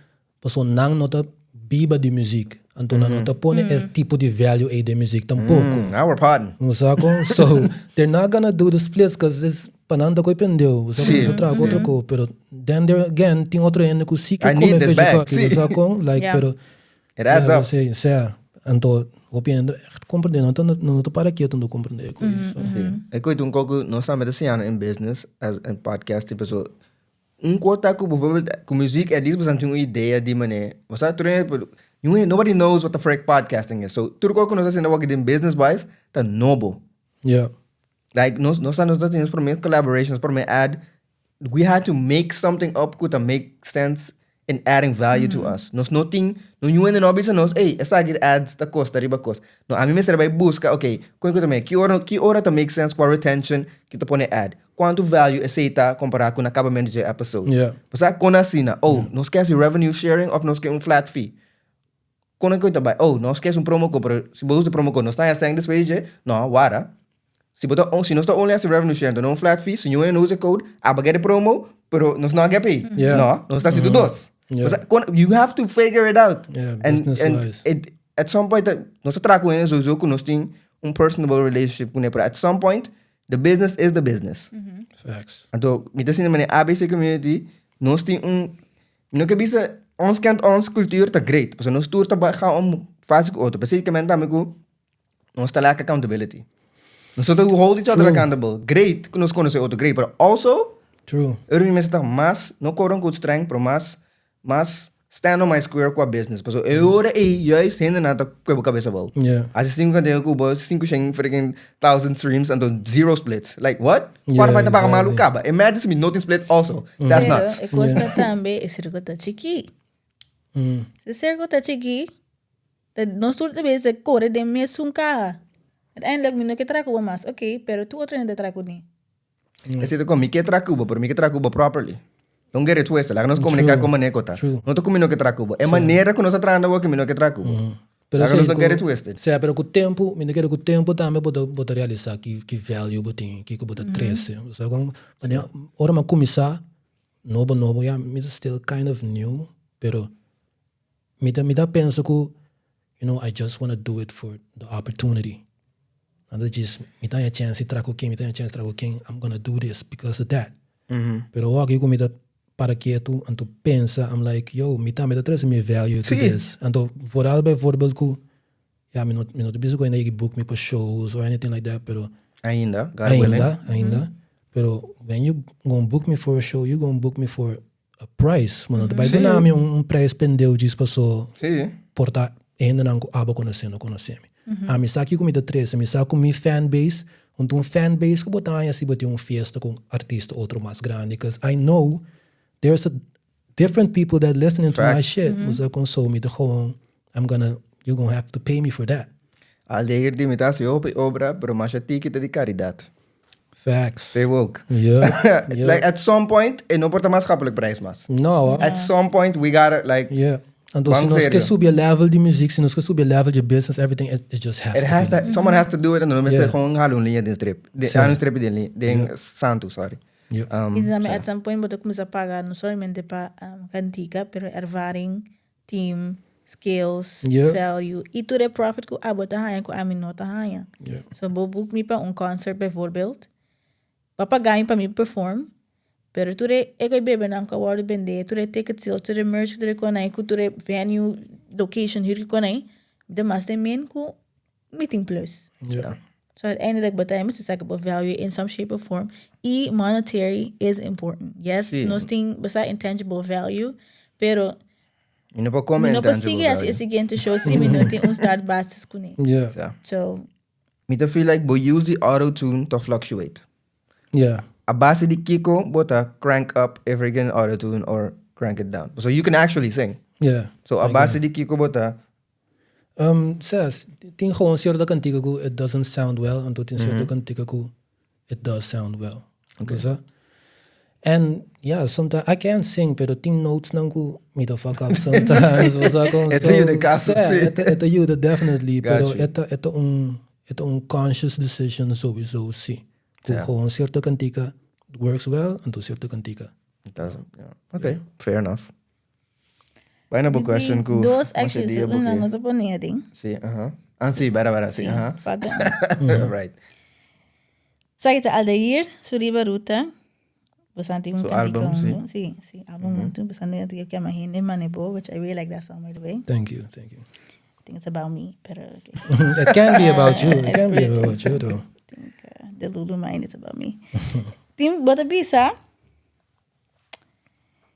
passo nang nota biba de music. Anto na nota pone esse tipo de value aí de music tampouco. Now we're pardon. So they're not gonna do the splits because it's pananda ko pendeu. So trago outro co, pero then there again tem outro ene que sí que come feijão com like pero it adds up. Sim, anto opinião echt compreender não tô para quieto não compreender com isso. Eu coito pouco nós estamos assim in business as in podcast tipo so quota com com music é disso você tem uma ideia de maneira. Você treina nobody knows what the frick podcasting is. So tudo que nós estamos working in business wise tá noble. Yeah. Like nós temos por meio collaborations por meio ad we had to make something up to make sense in adding value to us. Nós não tem não ainda não bisa nós Esaki ads ta costa riba costa. No a mim me serve busca okay quanto também que hora to make sense for retention que tu põe ad. Quanto value aceita comparar com acabamento de episode. Yeah. Você conhecina nós quer revenue sharing ou nós quer flat fee. Quando eu também nós quer promo code se você promo code nós está saying this page no wara. Se nós está only as revenue sharing não flat fee se não usa code abaga de promo pero nós não get paid. Yeah. No nós está sido dos. Yeah. You have to figure it out. Yeah, and business-wise. At some point, nós trago isso, nós temos personable relationship com ele. At some point, The business is the business. Facts. Então, me tá sendo a ABC community, nós temos não que bisa, ons kent ons cultuur tá great. Porque nós tour tá gaan fazer outro. Basicamente, amigo, nós tá lack accountability. Nós só hold each other accountable. Great, que nós conhecemos outro great, but also, True. eu me está mais, não corram com strength, pero mais stand on my square com a business. Porque eu juist ainda nada com a cabeça boa. Yeah. As eu 5 canteiro com boa, 5 freaking 1,000 streams and 0 splits. Like what? Yeah, Quando vai tapar exactly. malu caba? Imagine se me nothing split also. That's Pero, nuts. e costa também, esse recota chiqui. Se esse recota chiqui, nós tudo também se corre de mesmo um carro. Uiteindelijk, me não que trago o mais. Ok, pero tu outro ainda trago nem. Esse é como, me quer tracuba, pero me quer tracuba properly. Don't get it twisted. Lá nós comunicar com maneira que tá. Não tô comendo que tracuba. É maneira que nós atrás que me não que tracuba. Pero Lá sei nós don't que- get it twisted. Sim, pero com o tempo, me quero com o tempo também botar realizar que value botem, que botar 13. So como, ora mas começar novo, yeah, me still kind of new, pero me dá penso que, you know, I just want to do it for the opportunity. And just me dá a chance trago quem, I'm gonna do this because of that. Pero aqui com me dá para quieto, então pensa, I'm like, yo, me dá trazer me value to this. Então, vooral bijvoorbeeld que, ja, me não te bezig com que book me for shows or anything like that, pero Ainda, God willing. Pero when you gonna book me for a show, you gonna book me for a price. Mano, vai dar me price pendeu disso passou. Sim. Porta ainda não aba conhecendo. A mim sabe que me dá três, me sabe com minha fanbase, um fanbase que botar assim botar festa com artista outro mais grande, because I know there's different people that listening to my shit. Você consome de gewoon, you're gonna have to pay me for that. Al de hier de imitatie op obra, pero mas a ticket de caridad. Facts. Stay woke. Yeah. Like at some point, no porta maatschappelijk prijs mas. No. At some point, we gotta like. Yeah. Então, se Bang nós sério. quer subir o level de música, se nós quer subir o level de business, everything, it just has It to has be. that. Someone has to do it, and dan mensen Yeah. gewoon halen een linha de strip. Een strip de linha, de santo, sorry. Yeah. E também, at some point, você começa a pagar não somente para cantica, pero ervaring, team, skills, Yeah. value. E tudo é profit que a bota hanha, que a mim não tá hanha. Yeah. So, vou book me para concert, bijvoorbeeld. Papaganho para me perform. Pero tudo é que bebe não que award vender, tudo é ticket sales, tudo é merch, tudo é conai, tudo é venue, location, hier conai. De mas tem men com meeting plus. Yeah. So uiteindelijk betekent het zeggen about value in some shape or form. E monetary is important. Yes, Sí. nós tem basta intangible value, pero E não pode comer não pode seguir esse seguinte show se me não tem start basis com ele. Yeah. Ja. So Me te feel like we use the auto-tune to fluctuate. Yeah. A base de Kiko, bota crank up every again auto-tune or crank it down. So you can actually sing. Yeah. So a base de Kiko, bota... Says, tem gewoon certa cantiga que it doesn't sound well, and tem certa cantiga que it does sound well. Okay. And yeah, sometimes I can't sing, pero tem notes nang ko me to fuck up sometimes. Ito yun ang kaso, sí. Ito yun, definitely. Pero Gotcha. ito conscious decision sowieso, sí. Kung gewoon certa cantiga works well, and to certa cantiga. It doesn't. Yeah. Okay, fair enough. Bijna een question ko. those actually so na nota po niya ding. Sí, sí, bara, sí, Paga. Right. Sa kita aldair, suriba ruta. Bastante So, cantica. album, sí. Sí, album muito. Bastante cantica que mahin in Manebo, which I really like that song by the way. Thank you. I think it's about me, pero okay. It can be about you. It can be about you, though. I think the Lulu mind is about me. Tim, bota bisa.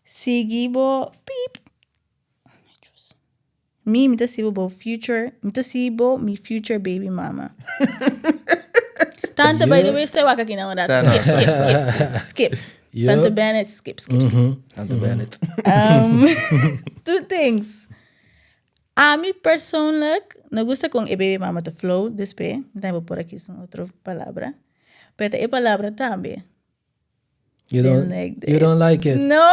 Sigibo, beep. Mita sibo bo future, mita sibo mi future baby mama. Tante, by the way, stay waka kina orat. Skip. Yeah. Tante Benett, skip. Tante Benett. Two things. A mí persoonlijk, no gusta con e baby mama to flow, después, tengo por aquí son otra palabra. Pero e palabra también. You Didn't like that. you don't like it. No,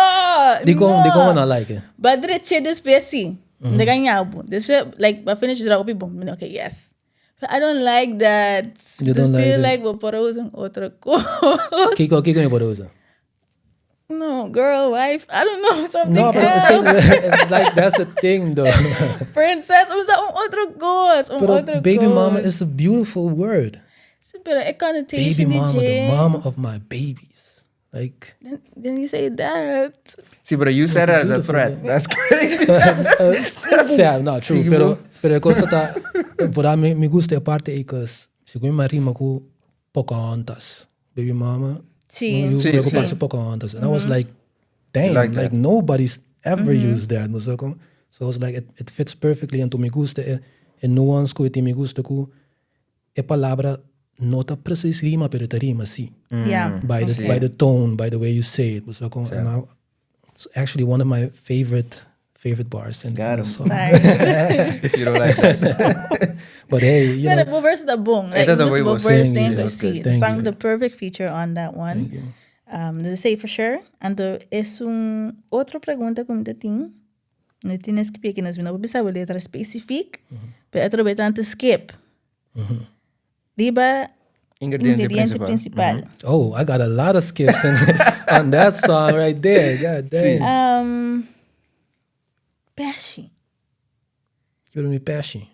Di ko no. not like it. But diretso después sí. De ganhar, después, like, ba finish drop up, boom, okay, yes. But I don't like that. You don't like feel that. like por usar outra coisa. Kiko yung porosa. No, girl, wife, I don't know, something No, but else. like that's the thing, though. Princess, usa outra coisa, Pero outra baby coisa. mama is a beautiful word. Pero a connotation Baby mama, the DJ. mama of my babies. Like, Then you say that. See, but you said it as a threat. That's crazy. yeah, no, true. Sí, Pero cosa tá, por a me gusta a parte é que se eu me rima com Pocahontas, baby mama. Sim. You Sim, preocupasse sim. Pocahontas, and I was like, damn, Like like that. nobody's ever used that. So I was like, it fits perfectly. And to me gusta e nuance ko, e me gusta ko e palavra nota precies rima, pero te rima sí. Yeah. By the tone, by the way you say it. So it's actually one of my favorite bars in Got the him. song. You don't like that. But hey, you Pero know, the verse da bom. Like, Ito the this way verse was saying thing it. to Okay, see. thank Sang you. the perfect feature on that one. They say for sure. And es outra pergunta como te tenho. Não tienes que pequenas, não precisa de letra específica. Pero outro betante skip. Riba Ingrediente Prinsipal. oh, I got a lot of skips on that song right there. God damn. Passion. Keep me passion.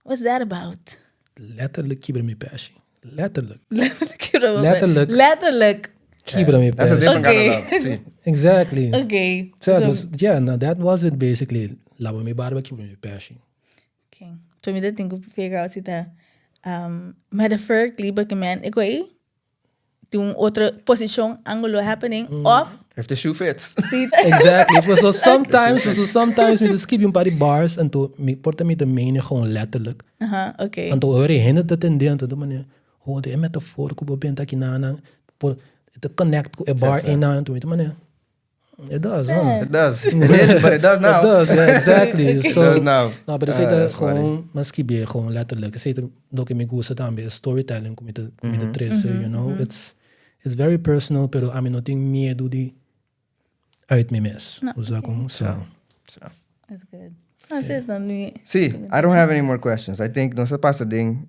What's that about? Letterlijk keep me passion. Letterlijk. Letterlijk. Keep me That's a passion. different Okay. kind of love. See. Exactly. Okay. So, no, that was it basically. Lava me barba keep me passion. Okay. So me dat tenho que figure out se tá mas the first clip que man ik weet tem outra posição ângulo happening off If the shoe fits. see Exactly. So sometimes we just keep een paar bars en to me porta me de mening gewoon letterlijk. okay. En to hoor je hinder dat en de manier. Hoe de metafoor ko bent aqui na por te connect ko a bar in na to manier. It does, huh? It does. It did, but it does now. It does, yeah, exactly. So, It does now. no, but Ah, het that's gewoon, mas que gewoon letterlijk. Het is ook in mijn gusta também, storytelling, como te trece, you know. It's very personal, pero a mim não tenho medo de uit mijn mes. So. That's good. That's it dan nu. See, I don't have any more questions. I think no se pasa ding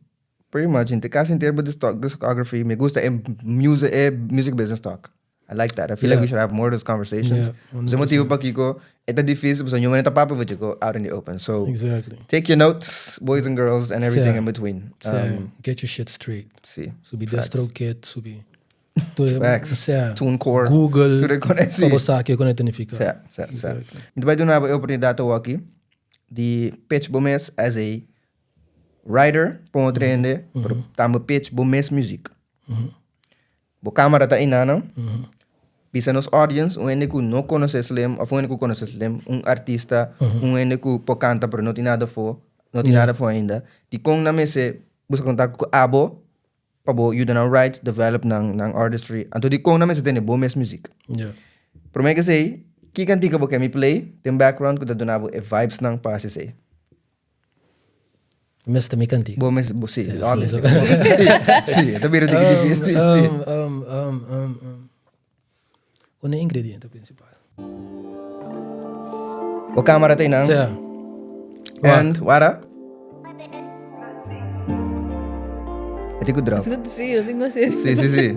pretty much in the case inteiro discography. Me gusta music business talk. I like that. I feel like we should have more of those conversations. Yeah, So motivo pa kiko, ito difícil, so yung manita papa with go out in the open. So Exactly. take your notes, boys and girls, and everything Yeah. in between. Get your shit straight. See, Subi Facts. DistroKid, subi. Facts. TuneCore. Google. Tudo conhece. Kawasaki, ko na identificar. Certo. Exactly. Então vai dar a oportunidade aqui de pitch bomes as a writer, para um treine, para pitch bomes music. Bo câmera tá inano. Bisa nos audience, ene que não conhece Slim, ou ene que conhece Slim, artista, ene que pode cantar, pero não tem nada for ainda. De com na mesa, busca contato com abo, para bo you don't write, develop nang artistry. Então de com na mesa tem bomes music. Yeah. Pero may kasi, kikantika bo kami play, tem background ko dadunabo vibes nang pasi say. Mr. Mikanti. Bo mes bo si, Sì, obviously. sì. Si, ito biro di si. Una ingrediente principal. O camera tayo nang. Yeah. And, wara? Ito ko drop. It's good to see you. Tengo que Si.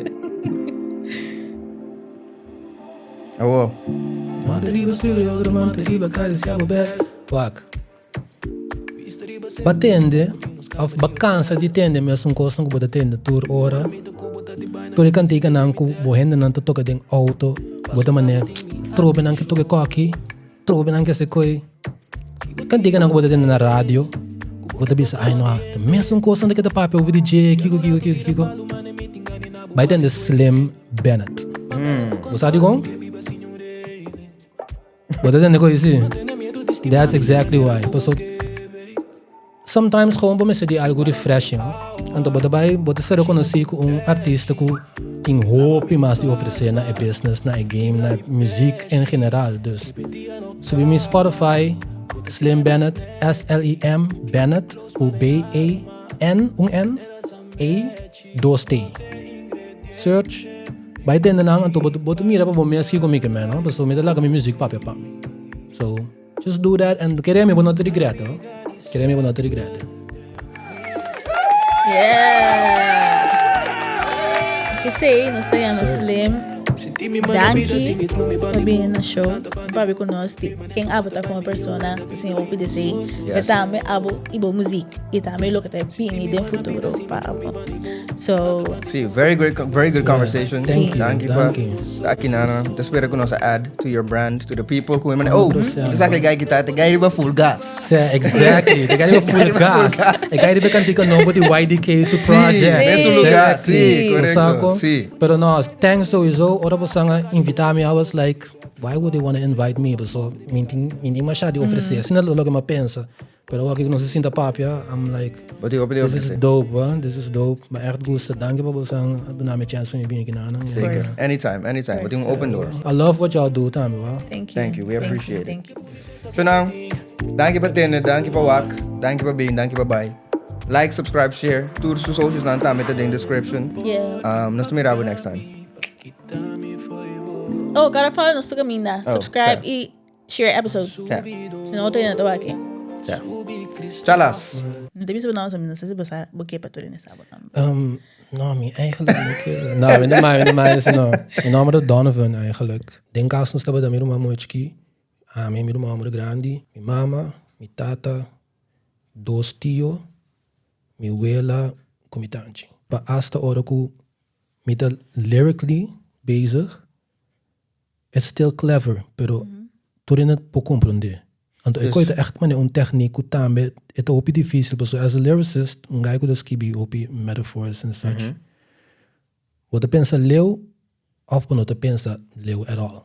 Awo. Manteriva studio, outro manteriva casa siamo bene. Wak. Batende, of vakansa di tende mes un costo que tende tour ora. Tour cantica nan ku bohende nan toca den auto, bota mané. Trobe nan que toque coque, trobe nan que se coi. Cantica nan ku tende na radio. Bota bisa ai no, mes un costo que te papo over DJ, kiko. By then the Slim Benett. Você sabe como? Bota tende coi sim. That's exactly why. Sometimes gewoon bij mensen die algo refreshing. En dan bota se reconhecer com artista que tem hoop mais de oferecer na business, na game, na muziek in general. Dus so bij mijn Spotify, Slim Benett, SLEM Benett, B-A-N, A-2-T. Search. Bij den en aan, en dan bota mira pa mensen die komen met me, so me laga mijn muziek papia pa me. So just do that and queremos não te regreta. Queremos não te regreta. Yeah. Que sei, nós estamos Slim. Danke por vir no show. Para conosco. Quem abota como persona, assim, eu pedi assim. E também abo ibo música. E também lo que tem pini do futuro para abo. So, See, very good conversation. Thank you. Thank you. Aqui nana, espero que nós add to your brand, to the people who this aquele guy que tá, guy riba full gas. Exactly. The guy riba full gas. The guy riba kan tika no the YDK su project. Nesse lugar, sim, correto. Sim. Pero no, thanks sowieso. Ora posanga invitar me, I was like, why would they want to invite me? But so, hindi machado oferecer. Assim não logo me pensa. Pero aqui não se sinta papia, I'm like, this is dope, huh? This is dope. Maar echt gusto. Dank je wel sang doen na me chance van je binnen gedaan. Anytime. But you open door. I love what y'all do, Tammy. Wow. Thank you. We appreciate it. Thank you. So now, dank je voor Tinder, dank je voor Wak, dank je voor Bing, dank je voor Bye. Like, subscribe, share. Tour to socials na met de description. Yeah. Nos te miramos next time. Oh, gotta follow nos kaminda. Subscribe e share episode. Senão tem na tua aqui. Chalas. Não tem visto não sa minha se basa buke pa tuloy na sabot. Nou, eigenlijk niet. Nou, niet maar is no. Mijn naam is Donovan eigenlijk. Denk als ons dat mijn mama moechki, mijn mama grandi, mijn mama, mijn tata, dos tio, mijn wela, komitanchi. Maar als de oraku met lyrically bezig, it's still clever, pero tu het po comprender. Want ik weet echt maar een techniek hoe tambe het op difícil, but so as a lyricist, un guy could skibi op metaphors and such. Wat te pensa leeuw of wat te pensa leeuw at all.